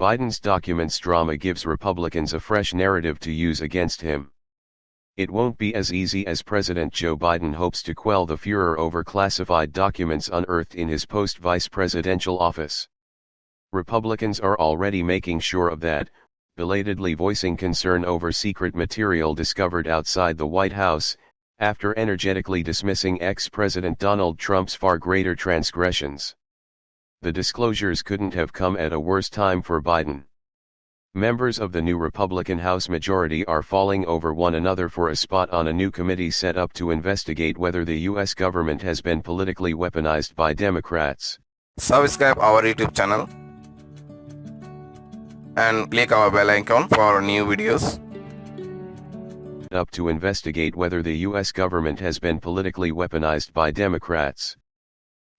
Biden's documents drama gives Republicans a fresh narrative to use against him. It won't be as easy as President Joe Biden hopes to quell the furor over classified documents unearthed in his post-vice presidential office. Republicans are already making sure of that, belatedly voicing concern over secret material discovered outside the White House, after energetically dismissing ex-President Donald Trump's far greater transgressions. The disclosures couldn't have come at a worse time for Biden. Members of the new Republican House majority are falling over one another for a spot on a new committee set up to investigate whether the U.S. government has been politically weaponized by Democrats. Subscribe our YouTube channel and click our bell icon for new videos. Up to investigate whether the U.S. government has been politically weaponized by Democrats.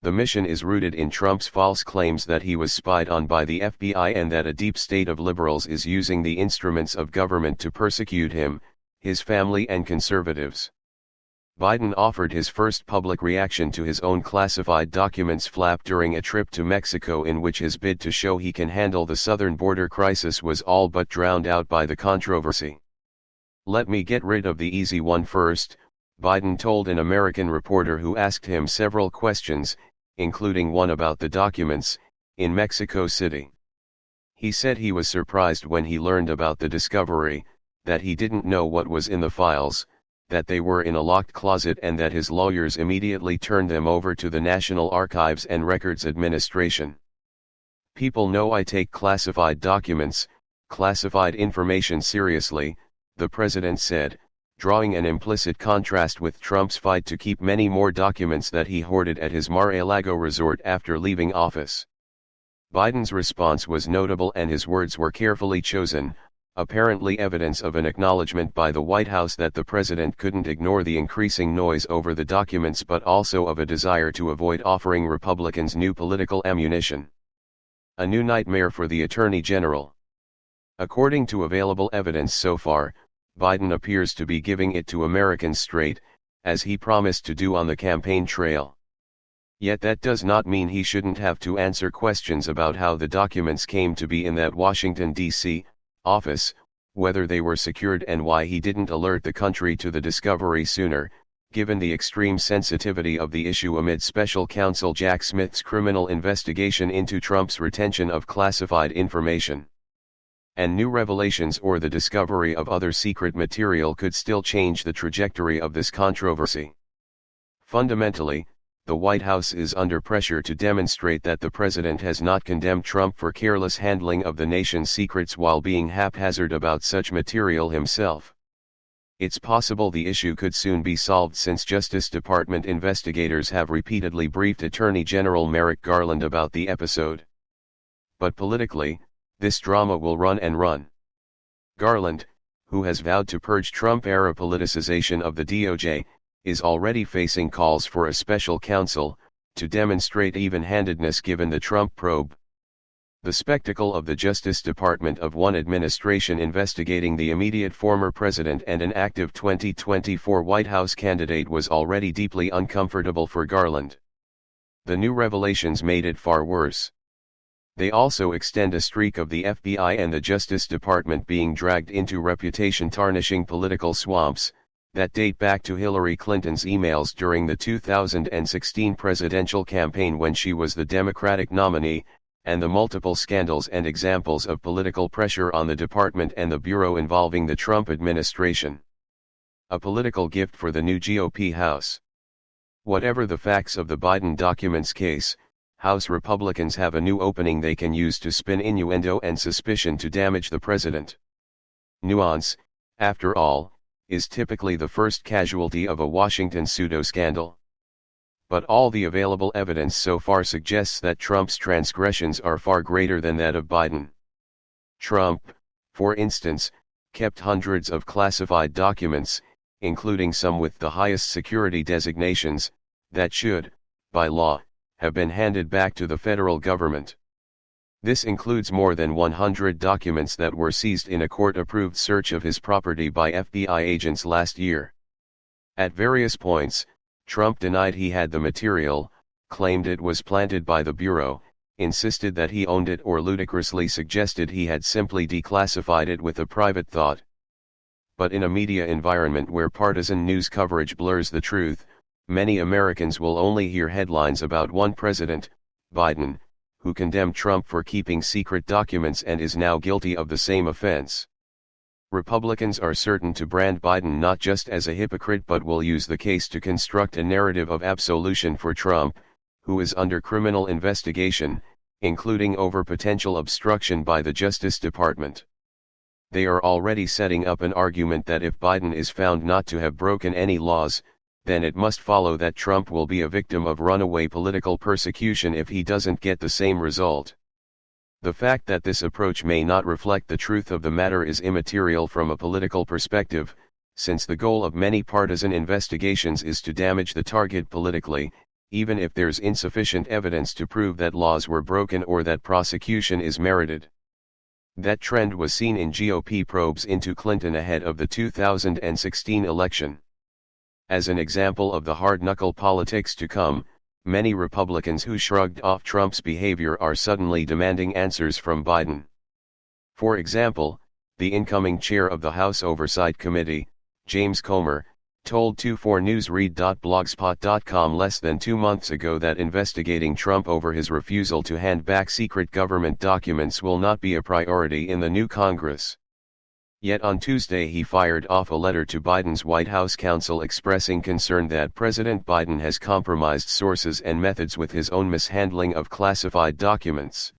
The mission is rooted in Trump's false claims that he was spied on by the FBI and that a deep state of liberals is using the instruments of government to persecute him, his family and conservatives. Biden offered his first public reaction to his own classified documents flap during a trip to Mexico, in which his bid to show he can handle the southern border crisis was all but drowned out by the controversy. "Let me get rid of the easy one first," Biden told an American reporter who asked him several questions, including one about the documents, in Mexico City. He said he was surprised when he learned about the discovery, that he didn't know what was in the files, that they were in a locked closet, and that his lawyers immediately turned them over to the National Archives and Records Administration. "People know I take classified documents, classified information seriously," the president said, drawing an implicit contrast with Trump's fight to keep many more documents that he hoarded at his Mar-a-Lago resort after leaving office. Biden's response was notable and his words were carefully chosen, apparently evidence of an acknowledgement by the White House that the president couldn't ignore the increasing noise over the documents, but also of a desire to avoid offering Republicans new political ammunition. A new nightmare for the Attorney General. According to available evidence so far, Biden appears to be giving it to Americans straight, as he promised to do on the campaign trail. Yet that does not mean he shouldn't have to answer questions about how the documents came to be in that Washington, D.C., office, whether they were secured, and why he didn't alert the country to the discovery sooner, given the extreme sensitivity of the issue amid Special Counsel Jack Smith's criminal investigation into Trump's retention of classified information. And new revelations or the discovery of other secret material could still change the trajectory of this controversy. Fundamentally, the White House is under pressure to demonstrate that the president has not condemned Trump for careless handling of the nation's secrets while being haphazard about such material himself. It's possible the issue could soon be solved, since Justice Department investigators have repeatedly briefed Attorney General Merrick Garland about the episode. But politically, this drama will run and run. Garland, who has vowed to purge Trump-era politicization of the DOJ, is already facing calls for a special counsel, to demonstrate even-handedness given the Trump probe. The spectacle of the Justice Department of one administration investigating the immediate former president and an active 2024 White House candidate was already deeply uncomfortable for Garland. The new revelations made it far worse. They also extend a streak of the FBI and the Justice Department being dragged into reputation-tarnishing political swamps, that date back to Hillary Clinton's emails during the 2016 presidential campaign when she was the Democratic nominee, and the multiple scandals and examples of political pressure on the department and the bureau involving the Trump administration. A political gift for the new GOP House. Whatever the facts of the Biden documents case, House Republicans have a new opening they can use to spin innuendo and suspicion to damage the president. Nuance, after all, is typically the first casualty of a Washington pseudo-scandal. But all the available evidence so far suggests that Trump's transgressions are far greater than that of Biden. Trump, for instance, kept hundreds of classified documents, including some with the highest security designations, that should, by law, have been handed back to the federal government. This includes more than 100 documents that were seized in a court-approved search of his property by FBI agents last year. At various points, Trump denied he had the material, claimed it was planted by the Bureau, insisted that he owned it, or ludicrously suggested he had simply declassified it with a private thought. But in a media environment where partisan news coverage blurs the truth, many Americans will only hear headlines about one president, Biden, who condemned Trump for keeping secret documents and is now guilty of the same offense. Republicans are certain to brand Biden not just as a hypocrite but will use the case to construct a narrative of absolution for Trump, who is under criminal investigation, including over potential obstruction by the Justice Department. They are already setting up an argument that if Biden is found not to have broken any laws, then it must follow that Trump will be a victim of runaway political persecution if he doesn't get the same result. The fact that this approach may not reflect the truth of the matter is immaterial from a political perspective, since the goal of many partisan investigations is to damage the target politically, even if there's insufficient evidence to prove that laws were broken or that prosecution is merited. That trend was seen in GOP probes into Clinton ahead of the 2016 election. As an example of the hard-knuckle politics to come, many Republicans who shrugged off Trump's behavior are suddenly demanding answers from Biden. For example, the incoming chair of the House Oversight Committee, James Comer, told 24newsread.blogspot.com less than 2 months ago that investigating Trump over his refusal to hand back secret government documents will not be a priority in the new Congress. Yet on Tuesday he fired off a letter to Biden's White House counsel expressing concern that President Biden has compromised sources and methods with his own mishandling of classified documents.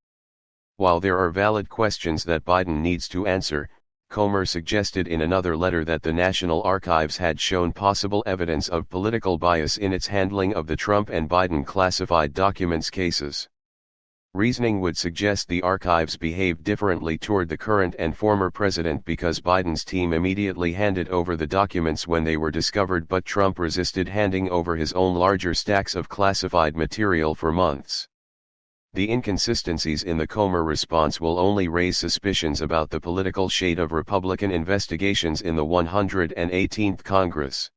While there are valid questions that Biden needs to answer, Comer suggested in another letter that the National Archives had shown possible evidence of political bias in its handling of the Trump and Biden classified documents cases. Reasoning would suggest the archives behaved differently toward the current and former president because Biden's team immediately handed over the documents when they were discovered, but Trump resisted handing over his own larger stacks of classified material for months. The inconsistencies in the Comer response will only raise suspicions about the political shade of Republican investigations in the 118th Congress.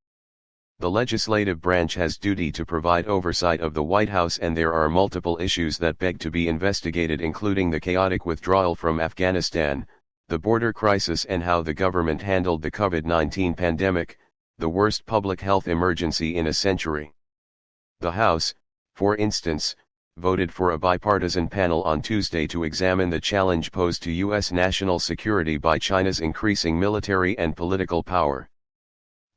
The legislative branch has duty to provide oversight of the White House, and there are multiple issues that beg to be investigated, including the chaotic withdrawal from Afghanistan, the border crisis, and how the government handled the COVID-19 pandemic, the worst public health emergency in a century. The House, for instance, voted for a bipartisan panel on Tuesday to examine the challenge posed to U.S. national security by China's increasing military and political power.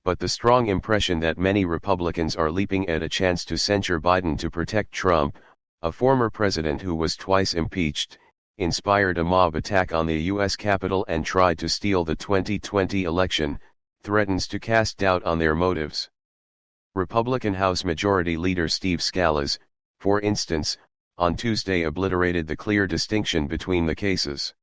But the strong impression that many Republicans are leaping at a chance to censure Biden to protect Trump, a former president who was twice impeached, inspired a mob attack on the U.S. Capitol and tried to steal the 2020 election, threatens to cast doubt on their motives. Republican House Majority Leader Steve Scalise, for instance, on Tuesday obliterated the clear distinction between the cases.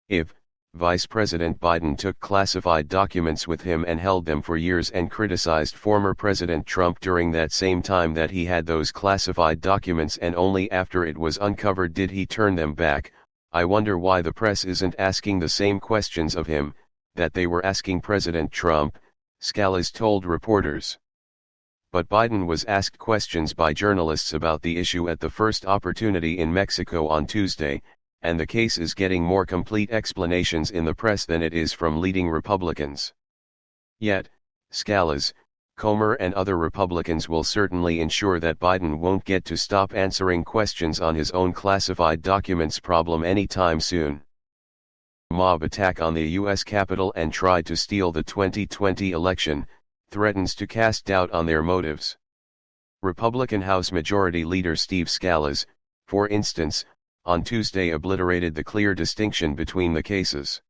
If Vice President Biden took classified documents with him and held them for years and criticized former President Trump during that same time that he had those classified documents, and only after it was uncovered did he turn them back, I wonder why the press isn't asking the same questions of him that they were asking President Trump, Scalise told reporters. But Biden was asked questions by journalists about the issue at the first opportunity in Mexico on Tuesday, and the case is getting more complete explanations in the press than it is from leading Republicans. Yet, Scalise, Comer and other Republicans will certainly ensure that Biden won't get to stop answering questions on his own classified documents problem anytime soon. Mob attack on the U.S. Capitol and tried to steal the 2020 election, threatens to cast doubt on their motives. Republican House Majority Leader Steve Scalise, for instance, on Tuesday obliterated the clear distinction between the cases.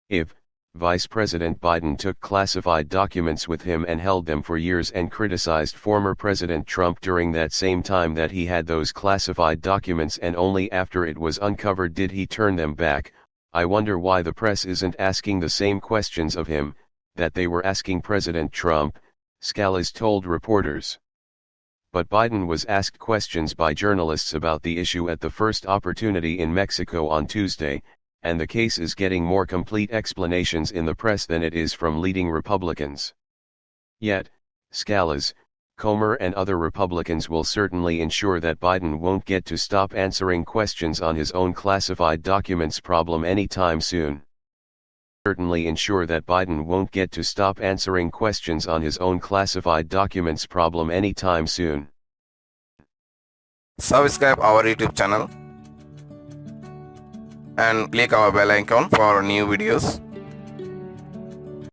If Vice President Biden took classified documents with him and held them for years and criticized former President Trump during that same time that he had those classified documents, and only after it was uncovered did he turn them back, I wonder why the press isn't asking the same questions of him that they were asking President Trump, Scalise told reporters. But Biden was asked questions by journalists about the issue at the first opportunity in Mexico on Tuesday, and the case is getting more complete explanations in the press than it is from leading Republicans. Yet, Scalise, Comer and other Republicans will certainly ensure that Biden won't get to stop answering questions on his own classified documents problem anytime soon. Certainly ensure that Biden won't get to stop answering questions on his own classified documents problem anytime soon. Subscribe our YouTube channel and click our bell icon for new videos.